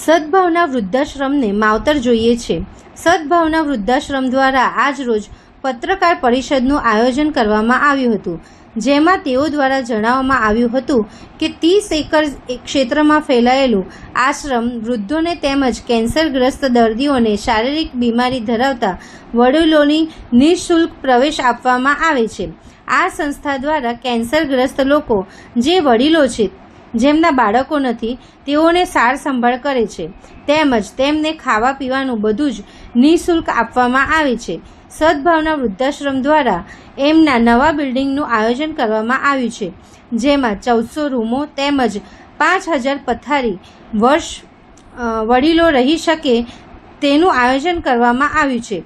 સદભાવના વૃદ્ધાશ્રમને માવતર જોઈએ છે। સદભાવના વૃદ્ધાશ્રમ દ્વારા આજ રોજ પત્રકાર પરિષદનું આયોજન કરવામાં આવ્યું હતું, જેમાં તેઓ દ્વારા જણાવવામાં આવ્યું હતું કે 30 એકર ક્ષેત્રમાં ફેલાયેલું આશ્રમ વૃદ્ધોને તેમજ કેન્સરગ્રસ્ત દર્દીઓને શારીરિક બીમારી ધરાવતા વડીલોની નિઃશુલ્ક પ્રવેશ આપવામાં આવે છે। આ સંસ્થા દ્વારા કેન્સરગ્રસ્ત લોકો જે વડીલો છે જેમના બાળકો નથી તેઓને સાર સંભાળ કરે છે તેમજ તેમને ખાવા પીવાનું બધું જ નિઃશુલ્ક આપવામાં આવે છે। સદભાવના વૃદ્ધાશ્રમ દ્વારા એમના નવા બિલ્ડિંગનું આયોજન કરવામાં આવ્યું છે, જેમાં 1400 રૂમો તેમજ 5000 પથારી વડીલો રહી શકે તેનું આયોજન કરવામાં આવ્યું છે।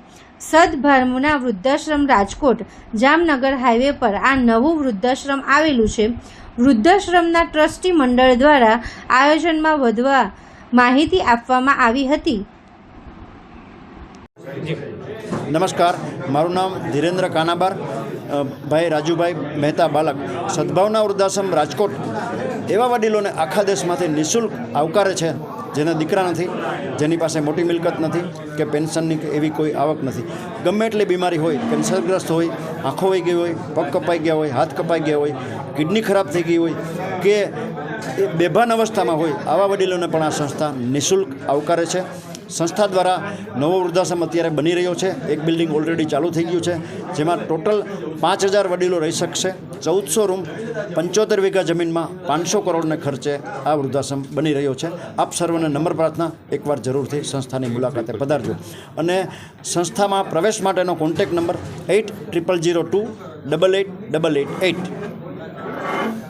સદભાવના વૃદ્ધાશ્રમ રાજકોટ જામનગર હાઈવે પર આ નવું વૃદ્ધાશ્રમ આવેલું છે। વૃદ્ધાશ્રમના ટ્રસ્ટી મંડળ દ્વારા આયોજનમાં વધવા માહિતી આપવામાં આવી હતી। નમસ્કાર, મારું નામ ધીરેન્દ્ર કાનાબાર, ભાઈ રાજુભાઈ મહેતા બાલક। સદભાવના વૃદ્ધાશ્રમ રાજકોટ એવા વડીલોને આખા દેશમાંથી નિઃશુલ્ક આવકારે છે જેને દીકરા નથી, જેની પાસે મોટી મિલકત નથી કે પેન્શનની કે એવી કોઈ આવક નથી। ગમે એટલી બીમારી હોય, કેન્સરગ્રસ્ત હોય, આંખો વહી ગઈ હોય, પગ કપાઈ ગયા હોય, હાથ કપાઈ ગયા હોય, કિડની ખરાબ થઈ ગઈ હોય કે એ બેભાન અવસ્થામાં હોય, આવા વડીલોને પણ આ સંસ્થા નિઃશુલ્ક આવકારે છે। સંસ્થા દ્વારા નવો વૃદ્ધાશ્રમ અત્યારે બની રહ્યો છે। એક બિલ્ડિંગ ઓલરેડી ચાલુ થઈ ગયું છે, જેમાં ટોટલ 5000 વડીલો રહી શકશે। 1400 રૂમ, 75 વીઘા જમીનમાં 500 કરોડને ખર્ચે આ વૃદ્ધાશ્રમ બની રહ્યો છે। આપ સર્વને નમ્ર પ્રાર્થના, એકવાર જરૂરથી સંસ્થાની મુલાકાતે પધારજો। અને સંસ્થામાં પ્રવેશ માટેનો કોન્ટેક્ટ નંબર 8002888888।